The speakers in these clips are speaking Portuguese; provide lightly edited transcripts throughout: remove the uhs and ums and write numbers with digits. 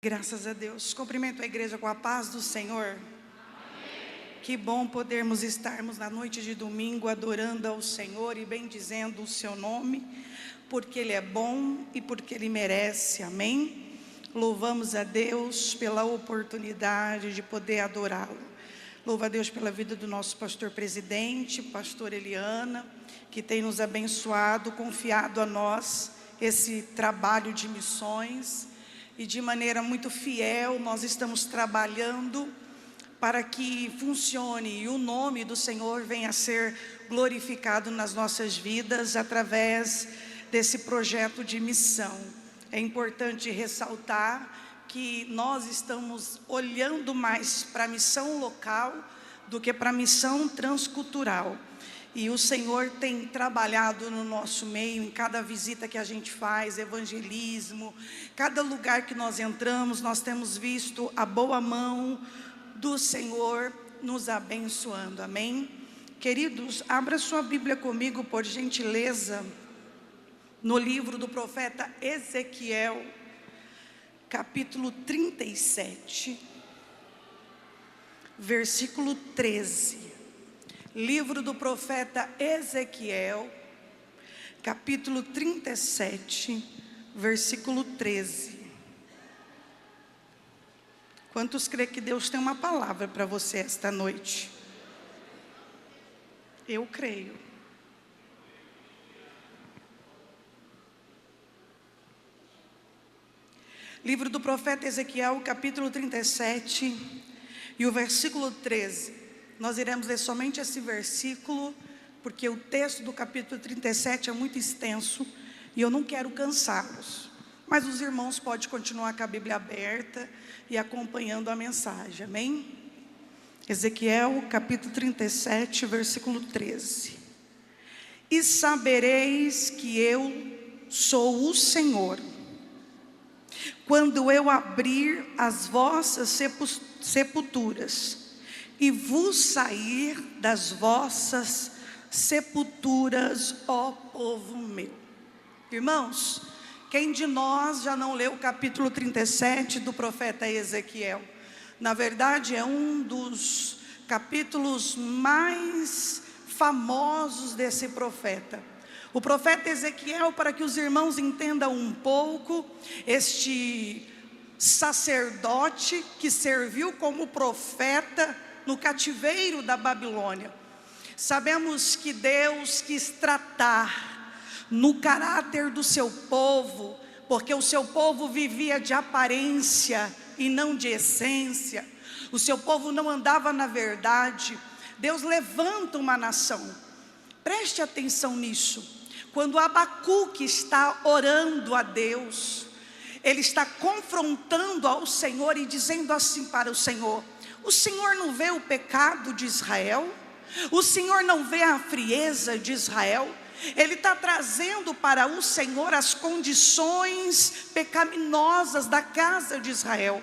Graças a Deus. Cumprimento a igreja com a paz do Senhor. Amém. Que bom podermos estarmos na noite de domingo adorando ao Senhor e bendizendo o seu nome, porque Ele é bom e porque Ele merece. Amém. Louvamos a Deus pela oportunidade de poder adorá-lo. Louva a Deus pela vida do nosso pastor presidente, pastor Eliana, que tem nos abençoado, confiado a nós esse trabalho de missões. E de maneira muito fiel nós estamos trabalhando para que funcione e o nome do Senhor venha a ser glorificado nas nossas vidas através desse projeto de missão. É importante ressaltar que nós estamos olhando mais para a missão local do que para a missão transcultural. E o Senhor tem trabalhado no nosso meio, em cada visita que a gente faz, evangelismo, cada lugar que nós entramos, nós temos visto a boa mão do Senhor nos abençoando, amém? Queridos, abra sua Bíblia comigo, por gentileza, no livro do profeta Ezequiel, capítulo 37, versículo 13. Livro do profeta Ezequiel, capítulo 37, versículo 13. Quantos creem que Deus tem uma palavra para você esta noite? Eu creio. Livro do profeta Ezequiel, capítulo 37, e o versículo 13. Nós iremos ler somente esse versículo, porque o texto do capítulo 37 é muito extenso e eu não quero cansá-los. Mas os irmãos podem continuar com a Bíblia aberta e acompanhando a mensagem, amém? Ezequiel, capítulo 37, versículo 13. E sabereis que eu sou o Senhor, quando eu abrir as vossas sepulturas, e vos sair das vossas sepulturas, ó povo meu. Irmãos, quem de nós já não leu o capítulo 37 do profeta Ezequiel? Na verdade é um dos capítulos mais famosos desse profeta. O profeta Ezequiel, para que os irmãos entendam um pouco, este sacerdote que serviu como profeta no cativeiro da Babilônia. Sabemos que Deus quis tratar no caráter do seu povo, porque o seu povo vivia de aparência e não de essência. O seu povo não andava na verdade. Deus levanta uma nação. Preste atenção nisso. Quando Abacuque está orando a Deus, ele está confrontando ao Senhor e dizendo assim para o Senhor: o Senhor não vê o pecado de Israel? O Senhor não vê a frieza de Israel? Ele está trazendo para o Senhor as condições pecaminosas da casa de Israel.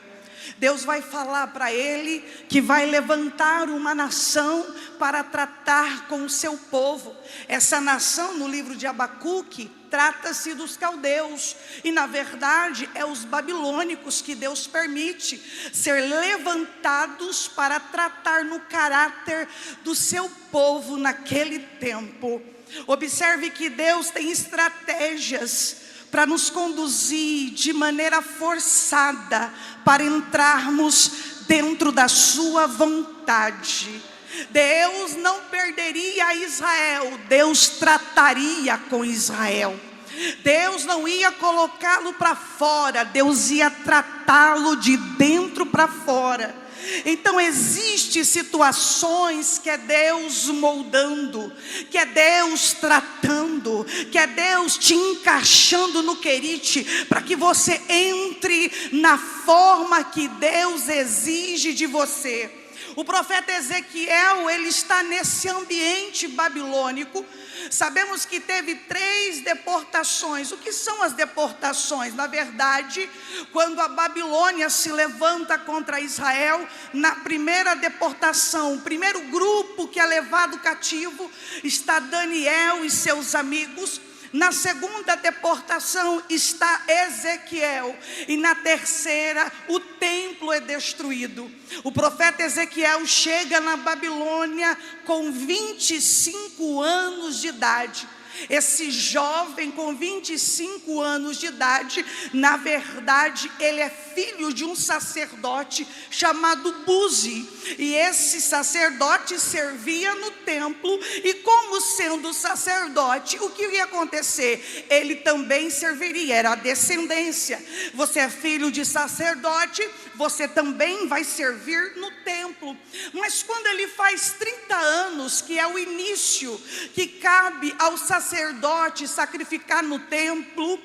Deus vai falar para ele que vai levantar uma nação para tratar com o seu povo. Essa nação, no livro de Abacuque, trata-se dos caldeus, e na verdade é os babilônicos que Deus permite ser levantados para tratar no caráter do seu povo naquele tempo. Observe que Deus tem estratégias para nos conduzir de maneira forçada para entrarmos dentro da sua vontade. Deus não perderia Israel, Deus trataria com Israel. Deus não ia colocá-lo para fora, Deus ia tratá-lo de dentro para fora. Então existem situações que é Deus moldando, que é Deus tratando, que é Deus te encaixando no querite, para que você entre na forma que Deus exige de você. O profeta Ezequiel, ele está nesse ambiente babilônico. Sabemos que teve 3 deportações. O que são as deportações? Na verdade, quando a Babilônia se levanta contra Israel, na primeira deportação, o primeiro grupo que é levado cativo, está Daniel e seus amigos. Na segunda deportação está Ezequiel. E na terceira, o templo é destruído. O profeta Ezequiel chega na Babilônia com 25 anos de idade. Esse jovem com 25 anos de idade, na verdade, ele é filho de um sacerdote chamado Buzi. E esse sacerdote servia no templo, e como sendo sacerdote, o que ia acontecer? Ele também serviria, era a descendência. Você é filho de sacerdote, você também vai servir no templo. Mas quando ele faz 30 anos, que é o início que cabe ao sacerdote sacrificar no templo,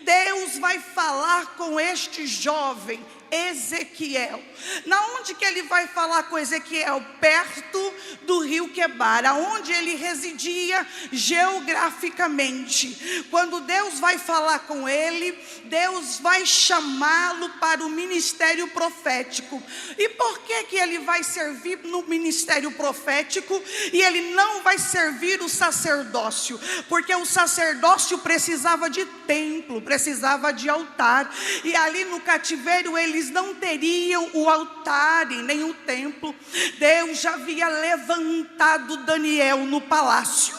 Deus vai falar com este jovem Ezequiel. Na onde que ele vai falar com Ezequiel? Perto do rio Quebar, aonde ele residia geograficamente. Quando Deus vai falar com ele, Deus vai chamá-lo para o ministério profético. E por que que ele vai servir no ministério profético e ele não vai servir o sacerdócio? Porque o sacerdócio precisava de templo, precisava de altar, e ali no cativeiro eles não teriam o altar e nem o templo. Deus já havia levantado Daniel no palácio.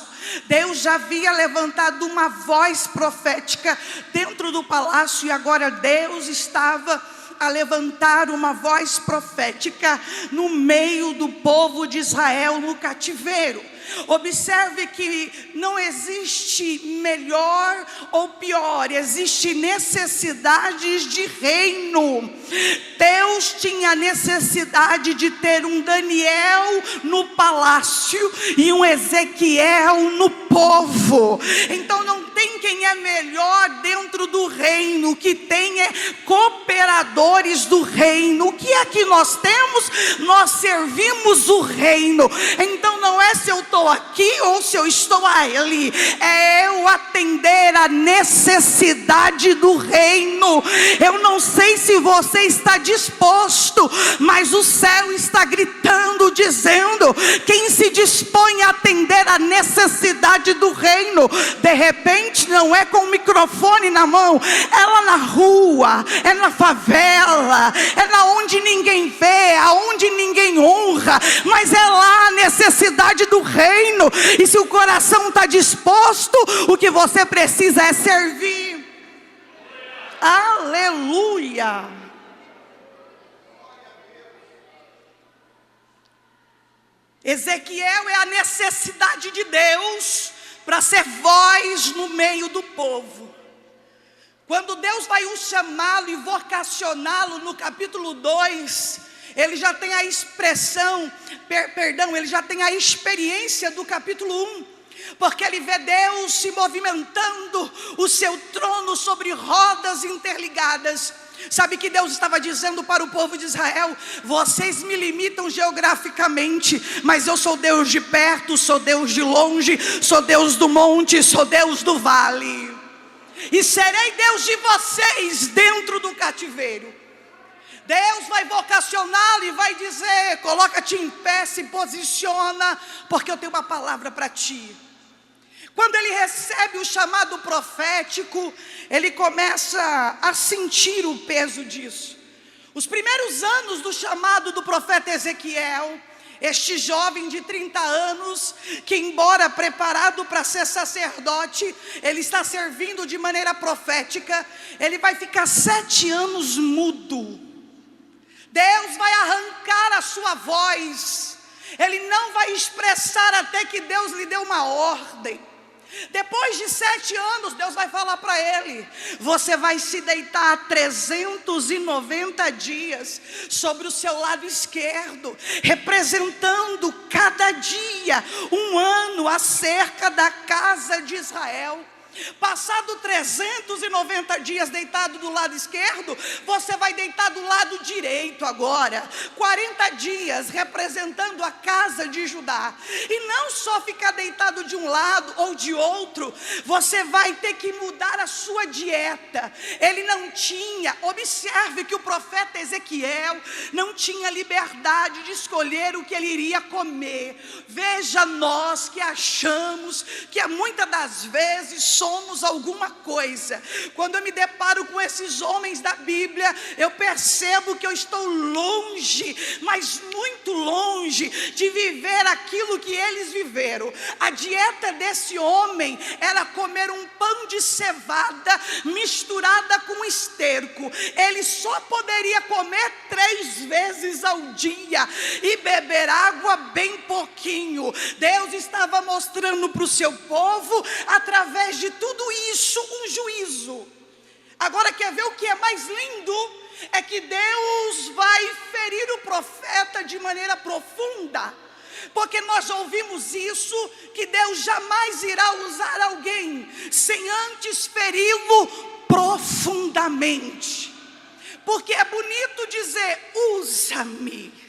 Deus já havia levantado uma voz profética dentro do palácio, e agora Deus estava a levantar uma voz profética no meio do povo de Israel no cativeiro. Observe que não existe melhor ou pior, existe necessidades de reino. Deus tinha necessidade de ter um Daniel no palácio e um Ezequiel no povo. Então não tem quem é melhor dentro do reino, que tem cooperadores do reino. O que é que nós temos? Nós servimos o reino. Então não é se eu estou aqui ou se eu estou ali, é eu atender a necessidade do reino. Eu não sei se você está disposto, mas o céu está gritando, dizendo: quem se dispõe a atender a necessidade do reino? De repente não é com o microfone na mão, é lá na rua, é na favela, é na onde ninguém vê, aonde ninguém honra, mas é lá a necessidade do reino. E se o coração está disposto, o que você precisa é servir. Aleluia. Ezequiel é a necessidade de Deus para ser voz no meio do povo. Quando Deus vai o chamá-lo e vocacioná-lo no capítulo 2, ele já tem a expressão, ele já tem a experiência do capítulo 1, porque ele vê Deus se movimentando o seu trono sobre rodas interligadas. Sabe que Deus estava dizendo para o povo de Israel: vocês me limitam geograficamente, mas eu sou Deus de perto, sou Deus de longe, sou Deus do monte, sou Deus do vale, e serei Deus de vocês dentro do cativeiro. Deus vai vocacioná-lo e vai dizer: coloca-te em pé, se posiciona, porque eu tenho uma palavra para ti. Quando ele recebe o chamado profético, ele começa a sentir o peso disso. Os primeiros anos do chamado do profeta Ezequiel, este jovem de 30 anos, que embora preparado para ser sacerdote, ele está servindo de maneira profética, ele vai ficar 7 anos mudo. Deus vai arrancar a sua voz, ele não vai expressar até que Deus lhe dê uma ordem. Depois de 7 anos, Deus vai falar para ele: você vai se deitar 390 dias sobre o seu lado esquerdo, representando cada dia um ano acerca da casa de Israel. Passado 390 dias deitado do lado esquerdo, você vai deitar do lado direito agora. 40 dias representando a casa de Judá. E não só ficar deitado de um lado ou de outro, você vai ter que mudar a sua dieta. Ele não tinha, observe que o profeta Ezequiel não tinha liberdade de escolher o que ele iria comer. Veja nós que achamos que muitas das vezes somos alguma coisa. Quando eu me deparo com esses homens da Bíblia, eu percebo que eu estou longe, mas muito longe, de viver aquilo que eles viveram. A dieta desse homem era comer um pão de cevada misturada com esterco. Ele só poderia comer 3 vezes ao dia e beber água bem pouquinho. Deus estava mostrando para o seu povo, através de tudo isso, um juízo. Agora, quer ver o que é mais lindo? É que Deus vai ferir o profeta de maneira profunda. Porque nós ouvimos isso, que Deus jamais irá usar alguém sem antes feri-lo profundamente. Porque é bonito dizer, usa-me.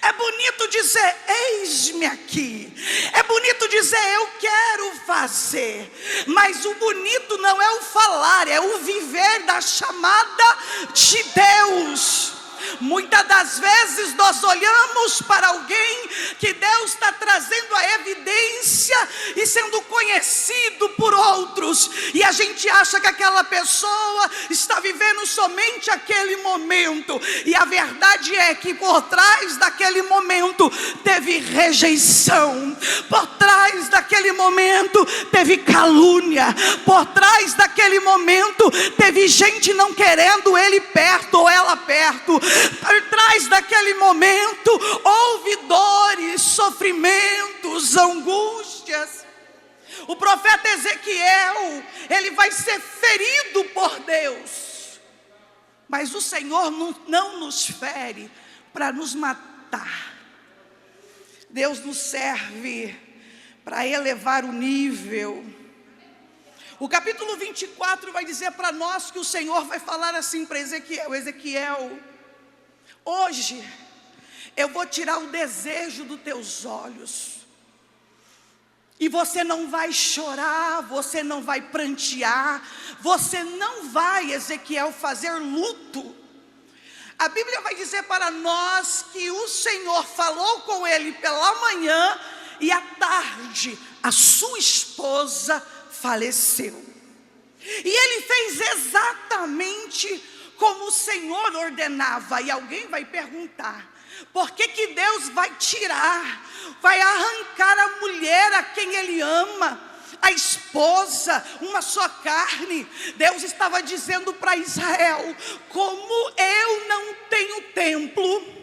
É bonito dizer, eis-me aqui. É bonito dizer, eu quero fazer. Mas o bonito não é o falar, é o viver da chamada de Deus. Muitas das vezes nós olhamos para alguém que Deus está trazendo a evidência e sendo conhecido por outros, e a gente acha que aquela pessoa está vivendo somente aquele momento, e a verdade é que por trás daquele momento teve rejeição, por trás daquele momento teve calúnia, por trás daquele momento teve gente não querendo ele perto ou ela perto. Por trás daquele momento houve dores, sofrimentos, angústias. O profeta Ezequiel, ele vai ser ferido por Deus, mas o Senhor não nos fere para nos matar. Deus nos serve para elevar o nível. O capítulo 24 vai dizer para nós que o Senhor vai falar assim para Ezequiel: Ezequiel, hoje eu vou tirar o desejo dos teus olhos, e você não vai chorar, você não vai prantear, você não vai, Ezequiel, fazer luto. A Bíblia vai dizer para nós que o Senhor falou com ele pela manhã, e à tarde a sua esposa faleceu. E ele fez exatamente como o Senhor ordenava. E alguém vai perguntar, por que que Deus vai tirar, vai arrancar a mulher a quem ele ama, a esposa, uma só carne? Deus estava dizendo para Israel, como eu não tenho templo,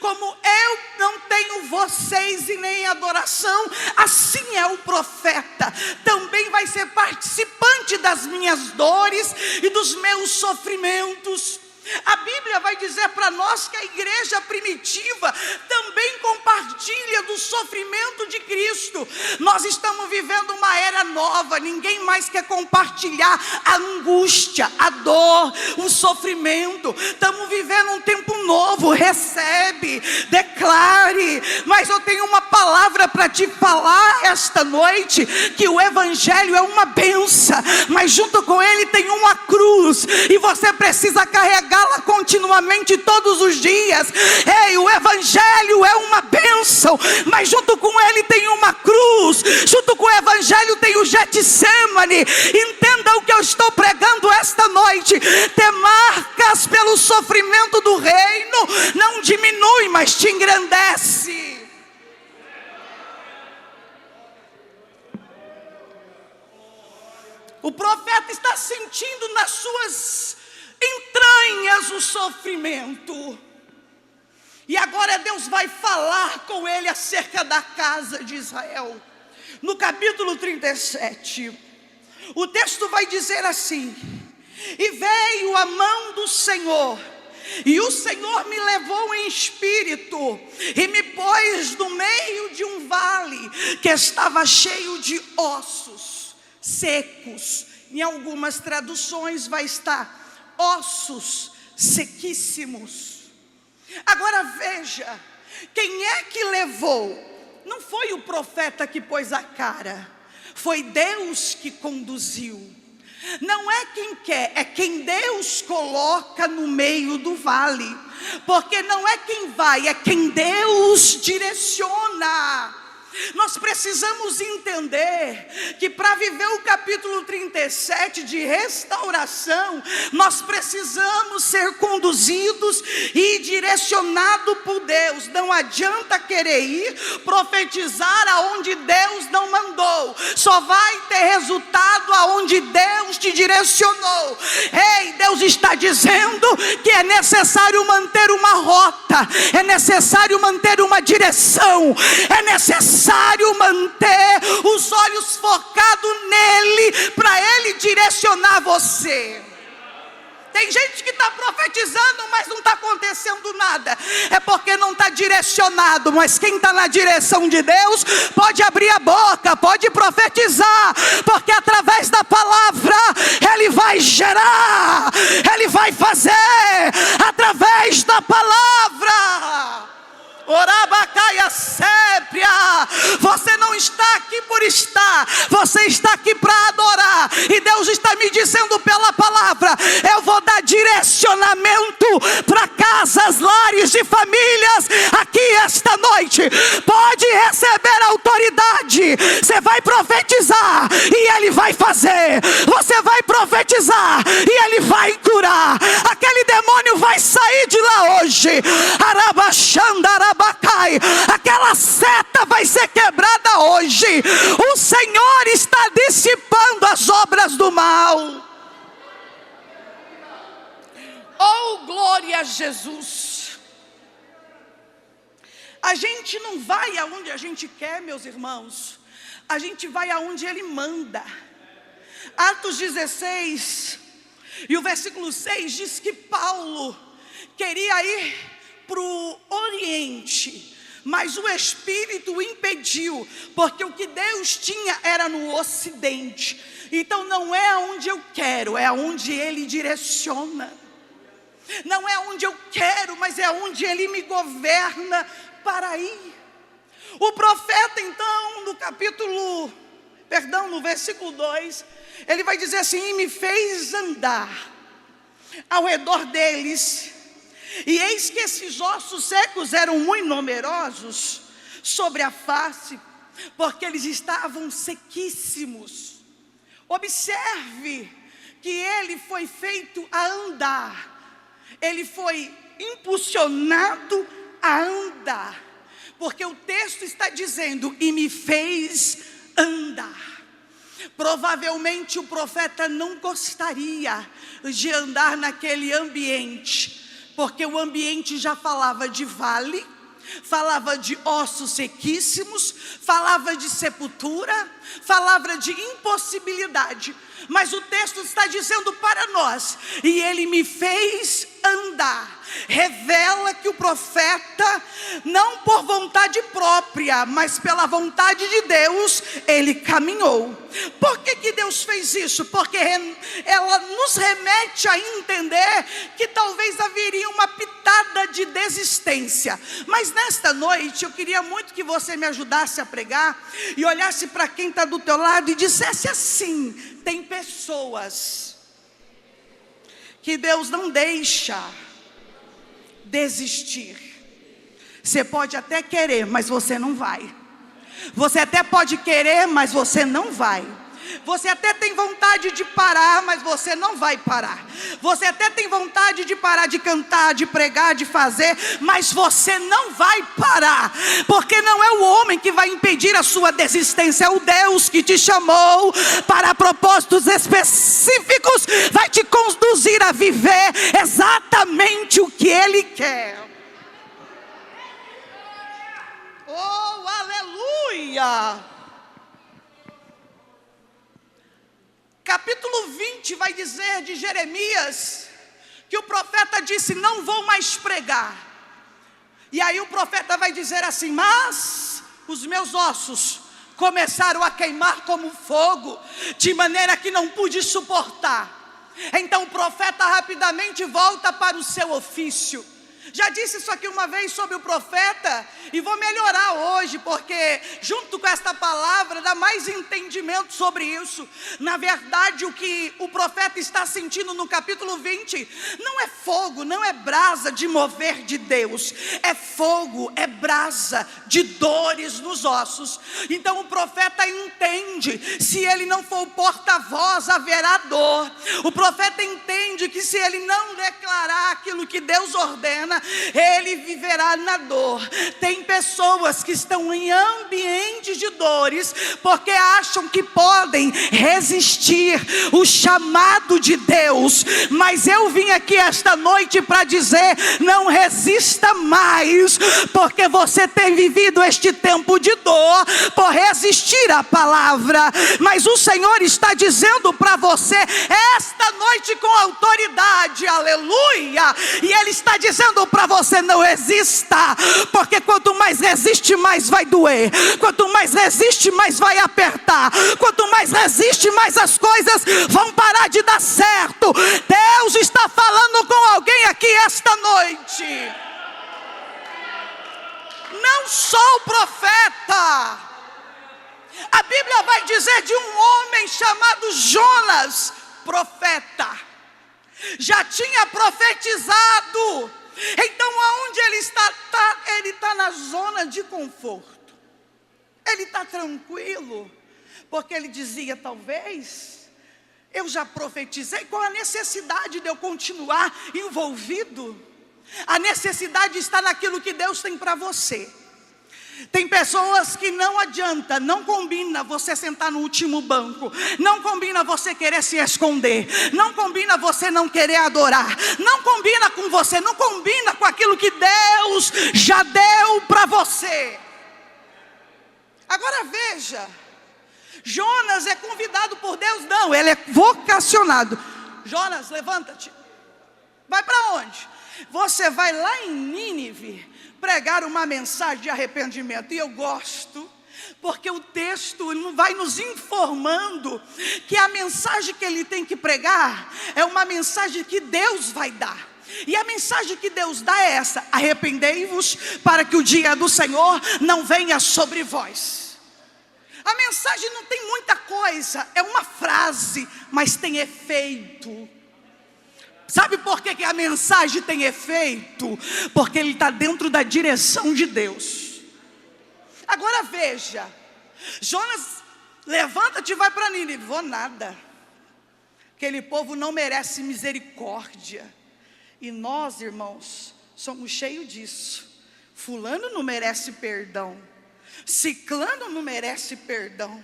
como eu não tenho vocês e nem adoração, assim é o profeta, também vai ser participante das minhas dores e dos meus sofrimentos. A Bíblia vai dizer para nós que a igreja primitiva também compartilha do sofrimento de Cristo. Nós estamos vivendo uma era nova, ninguém mais quer compartilhar a angústia, a dor, o sofrimento. Estamos vivendo um tempo novo. Recebe, declare. Mas eu tenho uma palavra para te falar esta noite, que o evangelho é uma bênção, mas junto com ele tem uma cruz, e você precisa carregá-la continuamente todos os dias. Ei, o evangelho é uma bênção, mas junto com ele tem uma cruz, junto com o evangelho tem o Getsemane. Entenda o que eu estou pregando esta noite: ter marcas pelo sofrimento do reino não diminui, mas te engrandece. O profeta está sentindo nas suas entranhas o sofrimento, e agora Deus vai falar com ele acerca da casa de Israel. No capítulo 37, o texto vai dizer assim: e veio a mão do Senhor, e o Senhor me levou em espírito, e me pôs no meio de um vale que estava cheio de ossos secos. Em algumas traduções vai estar ossos sequíssimos. Agora veja, quem é que levou? Não foi o profeta que pôs a cara, foi Deus que conduziu. Não é quem quer, é quem Deus coloca no meio do vale. Porque não é quem vai, é quem Deus direciona. Nós precisamos entender que para viver o capítulo 37 de restauração, nós precisamos ser conduzidos e direcionados por Deus. Não adianta querer ir profetizar aonde Deus não mandou, só vai ter resultado aonde Deus te direcionou. Ei, Deus está dizendo que é necessário manter uma rota, é necessário manter uma direção, é necessário manter os olhos focados nele, para ele direcionar você. Tem gente que está profetizando, mas não está acontecendo nada. É porque não está direcionado. Mas quem está na direção de Deus pode abrir a boca, pode profetizar, porque através da palavra ele vai gerar, ele vai fazer através da palavra. Orabacaia sépria. Você não está aqui por estar, você está aqui para adorar. E Deus está me dizendo pela palavra: eu vou dar direcionamento para casas, lares e famílias aqui esta noite. Pode receber autoridade. Você vai profetizar e ele vai fazer. Você vai profetizar e ele vai curar. Aquele demônio vai sair de lá hoje. Arabaxandarabacai. Aquela seta vai ser quebrada hoje. O Senhor está dissipando as obras do mal. Oh, glória a Jesus. A gente não vai aonde a gente quer, meus irmãos. A gente vai aonde Ele manda. Atos 16 e o versículo 6 diz que Paulo queria ir para o Oriente, mas o Espírito o impediu, porque o que Deus tinha era no Ocidente. Então não é aonde eu quero, é aonde Ele direciona. Não é onde eu quero, mas é onde Ele me governa para ir. O profeta então, no versículo 2, ele vai dizer assim: e me fez andar ao redor deles, e eis que esses ossos secos eram muito numerosos sobre a face, porque eles estavam sequíssimos. Observe que ele foi feito a andar, ele foi impulsionado a andar, porque o texto está dizendo: e me fez andar. Provavelmente o profeta não gostaria de andar naquele ambiente, porque o ambiente já falava de vale, falava de ossos sequíssimos, falava de sepultura, falava de impossibilidade. Mas o texto está dizendo para nós: e ele me fez andar. Revela que o profeta, não por vontade própria, mas pela vontade de Deus, ele caminhou. Por que Deus fez isso? Porque ela nos remete a entender que talvez haveria uma pitada de desistência. Mas nesta noite eu queria muito que você me ajudasse a pregar e olhasse para quem está do teu lado e dissesse assim: tem pessoas que Deus não deixa desistir. Você pode até querer, mas você não vai. Você até pode querer, mas você não vai. Você até tem vontade de parar, mas você não vai parar. Você até tem vontade de parar de cantar, de pregar, de fazer, mas você não vai parar. Porque não é o homem que vai impedir a sua desistência, é o Deus que te chamou para propósitos específicos, vai te conduzir a viver exatamente o que Ele quer. Oh, aleluia! Capítulo 20 vai dizer de Jeremias que o profeta disse: não vou mais pregar. E aí o profeta vai dizer assim: mas os meus ossos começaram a queimar como fogo, de maneira que não pude suportar. Então o profeta rapidamente volta para o seu ofício. Já disse isso aqui uma vez sobre o profeta, e vou melhorar hoje, porque junto com esta palavra dá mais entendimento sobre isso. Na verdade, o que o profeta está sentindo no capítulo 20 não é fogo, não é brasa de mover de Deus, é fogo, é brasa de dores nos ossos. Então o profeta entende, se ele não for o porta-voz, haverá dor. O profeta entende que se ele não declarar aquilo que Deus ordena, ele viverá na dor. Tem pessoas que estão em ambientes de dores, porque acham que podem resistir o chamado de Deus. Mas eu vim aqui esta noite para dizer: não resista mais, porque você tem vivido este tempo de dor por resistir à palavra. Mas o Senhor está dizendo para você esta noite com autoridade, aleluia, e Ele está dizendo para você: não resista, porque quanto mais resiste, mais vai doer. Quanto mais resiste, mais vai apertar. Quanto mais resiste, mais as coisas vão parar de dar certo. Deus está falando com alguém aqui esta noite. Não sou o profeta. A Bíblia vai dizer de um homem chamado Jonas, profeta. Já tinha profetizado. Então aonde ele está? Ele está na zona de conforto. Ele está tranquilo, porque ele dizia: talvez eu já profetizei, qual a necessidade de eu continuar envolvido? A necessidade está naquilo que Deus tem para você. Tem pessoas que não adianta, não combina você sentar no último banco, não combina você querer se esconder, não combina você não querer adorar, não combina com você, não combina com aquilo que Deus já deu para você. Agora veja, Jonas é convidado por Deus? Não, ele é vocacionado. Jonas, levanta-te. Vai para onde? Você vai lá em Nínive pregar uma mensagem de arrependimento. E eu gosto, porque o texto vai nos informando que a mensagem que ele tem que pregar é uma mensagem que Deus vai dar. E a mensagem que Deus dá é essa: arrependei-vos para que o dia do Senhor não venha sobre vós. A mensagem não tem muita coisa, é uma frase, mas tem efeito. Sabe por que a mensagem tem efeito? Porque ele está dentro da direção de Deus. Agora veja, Jonas, levanta-te e vai para Nínive. Vou nada, aquele povo não merece misericórdia. E nós, irmãos, somos cheios disso. Fulano não merece perdão, ciclano não merece perdão.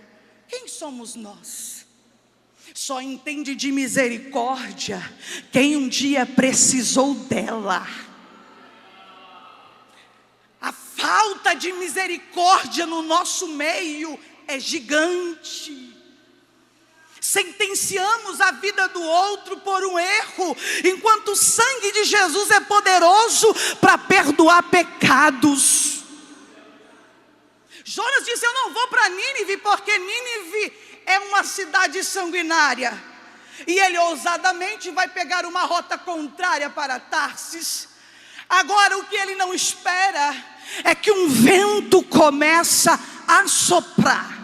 Quem somos nós? Só entende de misericórdia quem um dia precisou dela. A falta de misericórdia no nosso meio é gigante. Sentenciamos a vida do outro por um erro, enquanto o sangue de Jesus é poderoso para perdoar pecados. Jonas disse: eu não vou para Nínive, porque Nínive é uma cidade sanguinária. E ele ousadamente vai pegar uma rota contrária para Tarsis. Agora o que ele não espera é que um vento começa a soprar.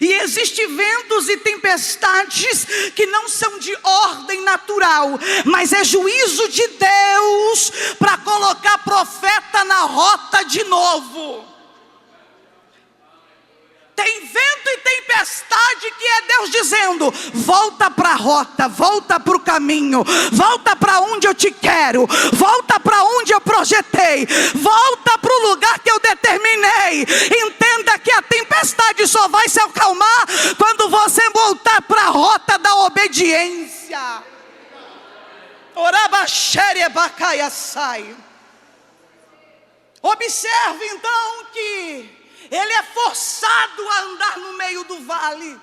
E existem ventos e tempestades que não são de ordem natural, mas é juízo de Deus para colocar profeta na rota de novo. Tem vento e tempestade que é Deus dizendo: volta para a rota, volta para o caminho, volta para onde eu te quero, volta para onde eu projetei, volta para o lugar que eu determinei. Entenda que a tempestade só vai se acalmar quando você voltar para a rota da obediência. Observe então que ele é forçado a andar no meio do vale.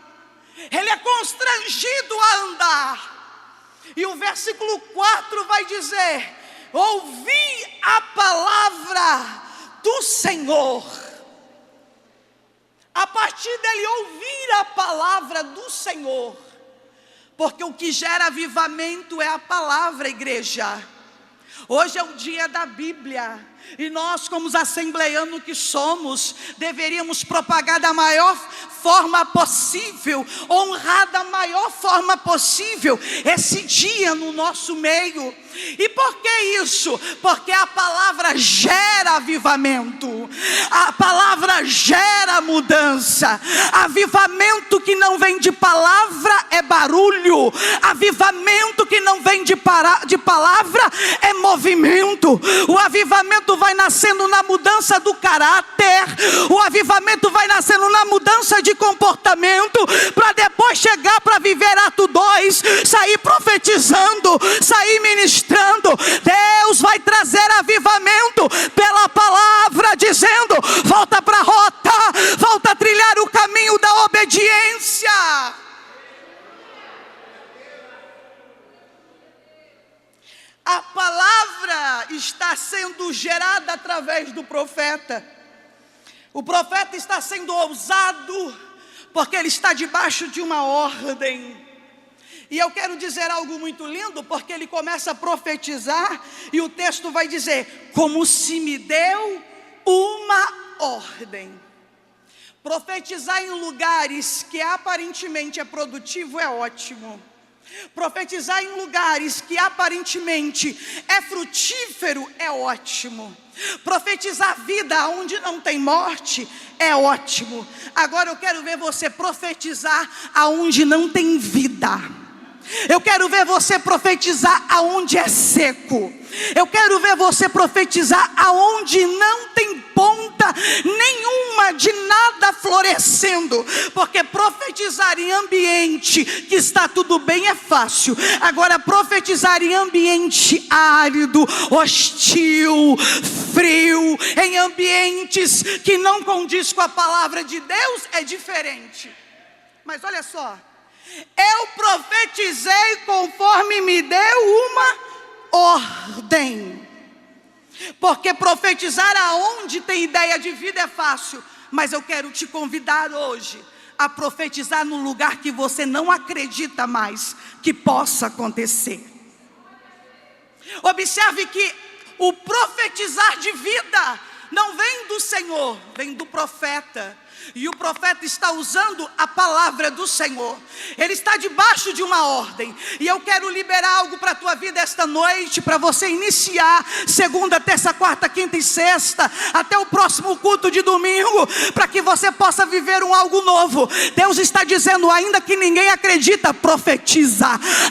Ele é constrangido a andar. E o versículo 4 vai dizer: ouvi a palavra do Senhor. A partir dele ouvir a palavra do Senhor, porque o que gera avivamento é a palavra, igreja. Hoje é o dia da Bíblia, e nós, como os assembleianos que somos, deveríamos propagar da maior forma possível, honrar da maior forma possível esse dia no nosso meio. E por que isso? Porque a palavra gera avivamento, a palavra gera mudança. Avivamento que não vem de palavra é barulho, avivamento que não vem de palavra é movimento. O avivamento vai nascendo na mudança do caráter, o avivamento vai nascendo na mudança de comportamento, para depois chegar para viver ato 2, sair profetizando, sair ministrando. Deus vai trazer avivamento pela palavra, dizendo: volta para a rota, volta a trilhar o caminho da obediência. A palavra está sendo gerada através do profeta. O profeta está sendo ousado, porque ele está debaixo de uma ordem. E eu quero dizer algo muito lindo, porque ele começa a profetizar, e o texto vai dizer: como se me deu uma ordem. Profetizar em lugares que aparentemente é produtivo é ótimo. Profetizar em lugares que aparentemente é frutífero é ótimo. Profetizar vida onde não tem morte é ótimo. Agora eu quero ver você profetizar aonde não tem vida. Eu quero ver você profetizar aonde é seco. Eu quero ver você profetizar aonde não tem ponta nenhuma de nada florescendo. Porque profetizar em ambiente que está tudo bem é fácil. Agora profetizar em ambiente árido, hostil, frio, em ambientes que não condiz com a palavra de Deus é diferente. Mas olha só, eu profetizei conforme me deu uma ordem. Porque profetizar aonde tem ideia de vida é fácil. Mas eu quero te convidar hoje a profetizar no lugar que você não acredita mais que possa acontecer. Observe que o profetizar de vida não vem do Senhor, vem do profeta. E o profeta está usando a palavra do Senhor. Ele está debaixo de uma ordem. E eu quero liberar algo para a tua vida esta noite, para você iniciar segunda, terça, quarta, quinta e sexta, até o próximo culto de domingo, para que você possa viver algo novo. Deus está dizendo: ainda que ninguém acredita, profetiza.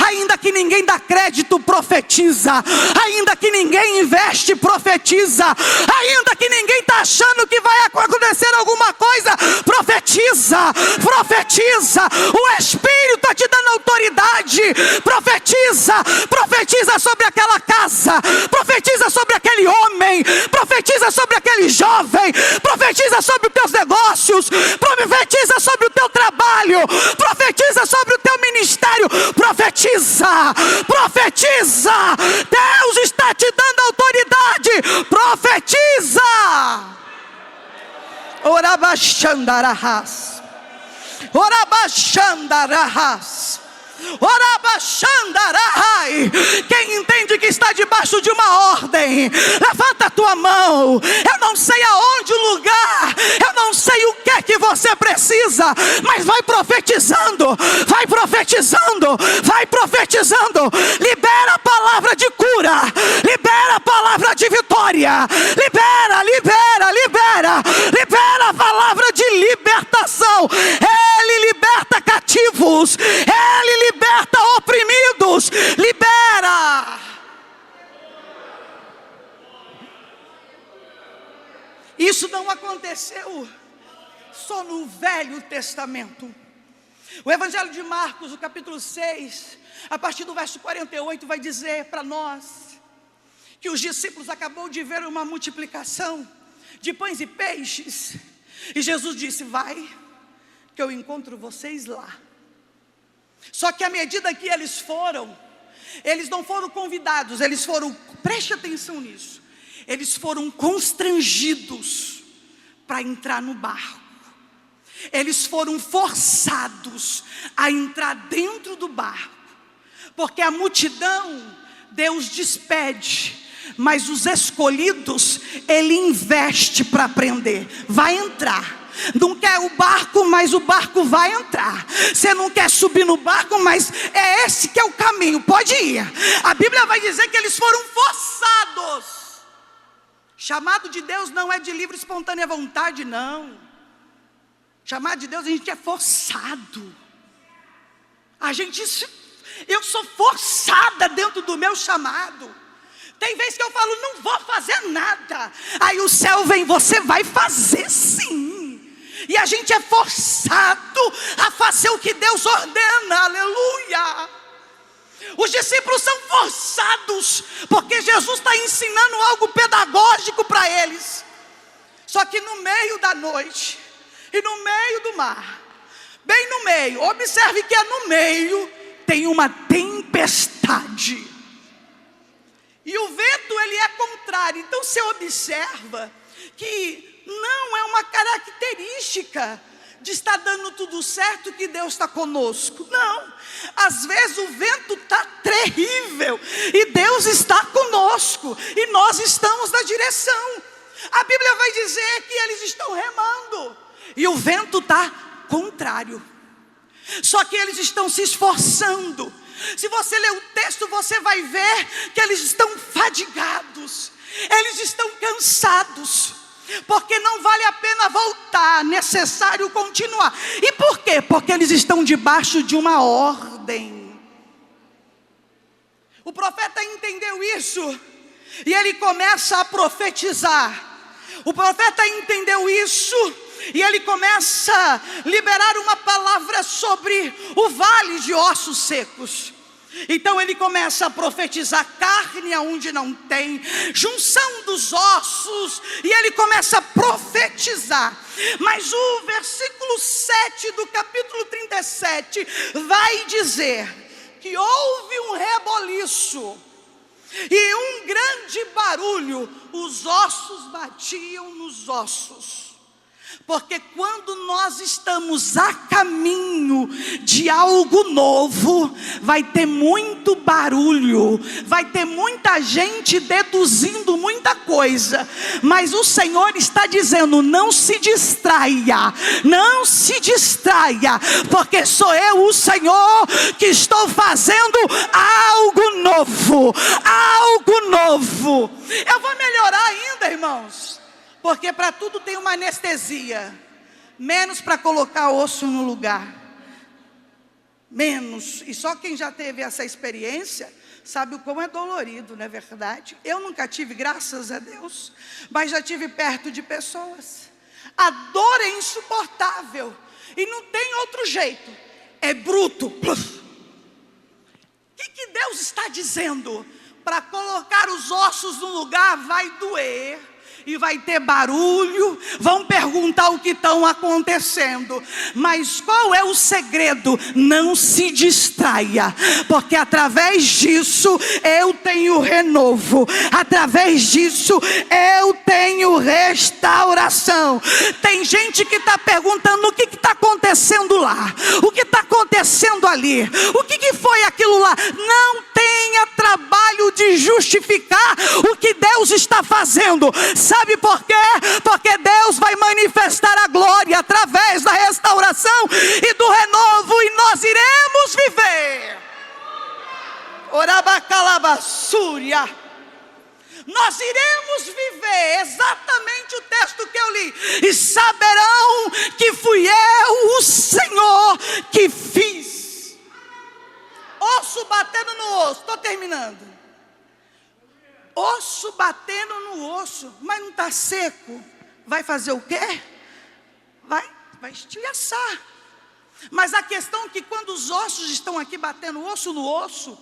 Ainda que ninguém dá crédito, profetiza. Ainda que ninguém investe, profetiza. Ainda que ninguém está achando que vai acontecer alguma coisa, profetiza, profetiza. O Espírito está te dando autoridade. Profetiza, profetiza sobre aquela casa, profetiza sobre aquele homem, profetiza sobre aquele jovem, profetiza sobre os teus negócios, profetiza sobre o teu trabalho, profetiza sobre o teu ministério. Profetiza, profetiza. Deus está te dando autoridade. Profetiza. Orabachandarahas, orabachandarahas, orabachandarahai. Quem entende que está debaixo de uma ordem, levanta a tua mão. Eu não sei aonde o lugar, eu não sei o que é que você precisa, mas vai profetizando, vai profetizando, vai profetizando. Libera a palavra de cura, libera a palavra de vitória, libera, libera, libera, libera a palavra de libertação. Ele liberta cativos, ele liberta oprimidos, libera. Isso não aconteceu só no Velho Testamento. O Evangelho de Marcos, o capítulo 6, a partir do verso 48, vai dizer para nós que os discípulos acabou de ver uma multiplicação de pães e peixes, e Jesus disse: vai, que eu encontro vocês lá. Só que à medida que eles não foram convidados, eles foram, preste atenção nisso, eles foram constrangidos para entrar no barco. Eles foram forçados a entrar dentro do barco, porque a multidão Deus despede, mas os escolhidos Ele investe para aprender. Vai entrar. Não quer o barco, mas o barco vai entrar. Você não quer subir no barco, mas é esse que é o caminho, pode ir. A Bíblia vai dizer que eles foram forçados. Chamado de Deus não é de livre e espontânea vontade, não. Chamado de Deus, a gente é forçado. Eu sou forçada dentro do meu chamado. Tem vezes que eu falo, não vou fazer nada. Aí o céu vem, você vai fazer sim. E a gente é forçado a fazer o que Deus ordena, aleluia. Os discípulos são forçados, porque Jesus está ensinando algo pedagógico para eles. Só que no meio da noite, e no meio do mar, bem no meio, observe que é no meio, tem uma tempestade. E o vento ele é contrário. Então você observa que não é uma característica de estar dando tudo certo que Deus está conosco. Não, às vezes o vento está terrível e Deus está conosco e nós estamos na direção. A Bíblia vai dizer que eles estão remando e o vento está contrário. Só que eles estão se esforçando. Se você ler o texto, você vai ver que eles estão fadigados, eles estão cansados, porque não vale a pena voltar, necessário continuar. E por quê? Porque eles estão debaixo de uma ordem. O profeta entendeu isso e ele começa a profetizar. O profeta entendeu isso e ele começa a liberar uma palavra sobre o vale de ossos secos. Então ele começa a profetizar carne aonde não tem, junção dos ossos, e ele começa a profetizar. Mas o versículo 7 do capítulo 37 vai dizer que houve um reboliço e um grande barulho, os ossos batiam nos ossos. Porque quando nós estamos a caminho de algo novo, vai ter muito barulho, vai ter muita gente deduzindo muita coisa, mas o Senhor está dizendo, não se distraia, não se distraia, porque sou eu o Senhor que estou fazendo algo novo, algo novo. Eu vou melhorar ainda, irmãos. Porque para tudo tem uma anestesia, menos para colocar osso no lugar, menos, e só quem já teve essa experiência, sabe o como é dolorido, não é verdade? Eu nunca tive, graças a Deus, mas já tive perto de pessoas, a dor é insuportável, e não tem outro jeito, é bruto. O que Deus está dizendo? Para colocar os ossos no lugar vai doer, e vai ter barulho, vão perguntar o que está acontecendo, mas qual é o segredo? Não se distraia, porque através disso eu tenho renovo, através disso eu tenho restauração. Tem gente que está perguntando o que está acontecendo lá, o que está acontecendo ali, o que foi aquilo lá. Não tenha trabalho de justificar o que Deus está fazendo. Sabe por quê? Porque Deus vai manifestar a glória através da restauração e do renovo, e nós iremos viver. Orabacalabassúria. Nós iremos viver exatamente o texto que eu li. E saberão que fui eu, o Senhor, que fiz. Osso batendo no osso. Estou terminando. Osso batendo no osso, mas não está seco. Vai fazer o quê? Vai estilhaçar. Mas a questão é que quando os ossos estão aqui batendo osso no osso,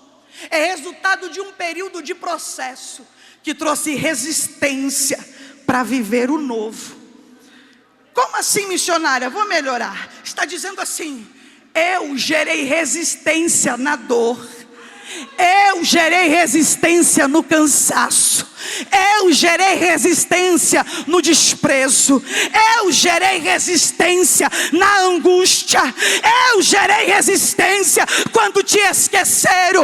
é resultado de um período de processo que trouxe resistência para viver o novo. Como assim, missionária? Vou melhorar. Está dizendo assim: eu gerei resistência na dor, eu gerei resistência no cansaço, eu gerei resistência no desprezo, eu gerei resistência na angústia, eu gerei resistência quando te esqueceram,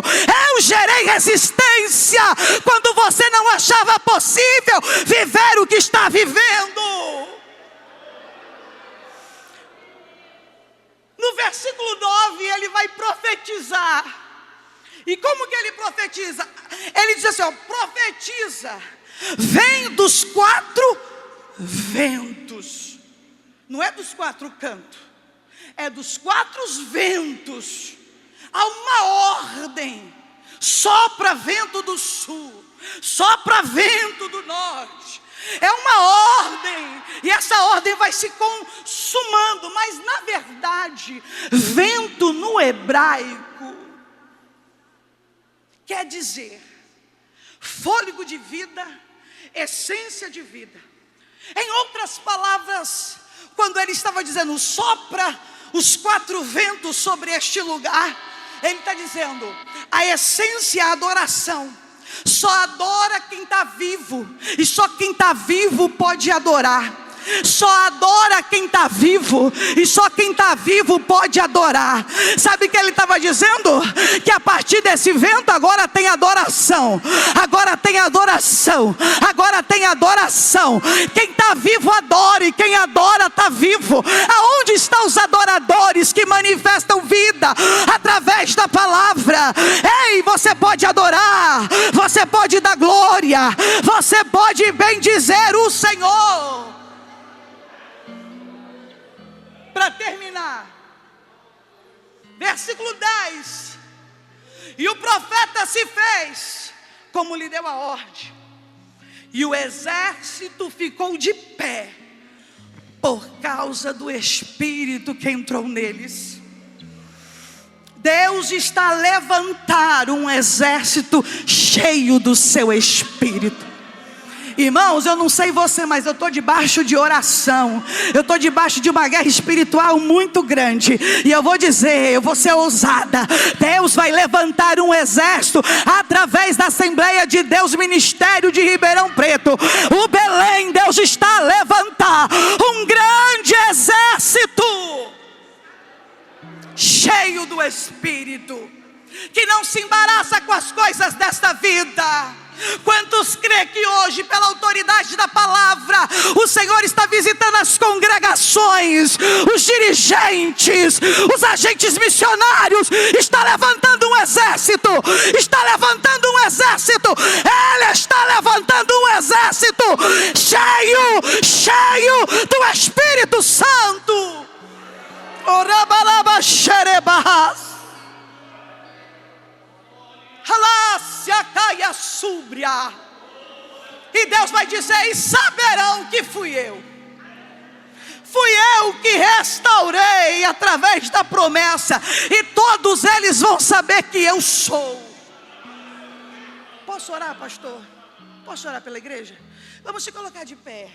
eu gerei resistência quando você não achava possível viver o que está vivendo. No versículo 9, ele vai profetizar. E como que ele profetiza? Ele diz assim, ó, profetiza, vem dos 4 ventos. Não é dos 4 cantos, é dos 4 ventos. Há uma ordem: sopra vento do sul, sopra vento do norte. É uma ordem, e essa ordem vai se consumando. Mas na verdade, vento no hebraico quer dizer fôlego de vida, essência de vida. Em outras palavras, quando ele estava dizendo sopra os 4 ventos sobre este lugar, ele está dizendo a essência, a adoração. Só adora quem está vivo, e só quem está vivo pode adorar. Só adora quem está vivo, e só quem está vivo pode adorar. Sabe o que ele estava dizendo? Que a partir desse vento agora tem adoração. Agora tem adoração. Agora tem adoração. Quem está vivo adora, e quem adora está vivo. Aonde estão os adoradores que manifestam vida através da palavra? Ei, você pode adorar, você pode dar glória, você pode bendizer o Senhor. Para terminar, versículo 10: e o profeta se fez como lhe deu a ordem, e o exército ficou de pé por causa do Espírito que entrou neles. Deus está a levantar um exército cheio do seu Espírito. Irmãos, eu não sei você, mas eu estou debaixo de oração. Eu estou debaixo de uma guerra espiritual muito grande. E eu vou dizer, eu vou ser ousada. Deus vai levantar um exército através da Assembleia de Deus, Ministério de Ribeirão Preto. O Belém, Deus está a levantar um grande exército cheio do Espírito, que não se embaraça com as coisas desta vida. Quantos crê que hoje, pela autoridade da palavra, o Senhor está visitando as congregações, os dirigentes, os agentes missionários? Está levantando um exército, está levantando um exército. Ele está levantando um exército cheio do Espírito Santo. Orabalaba xerebahas. E Deus vai dizer, e saberão que fui eu que restaurei através da promessa, e todos eles vão saber que eu sou. Posso orar, pastor? Posso orar pela igreja? Vamos se colocar de pé.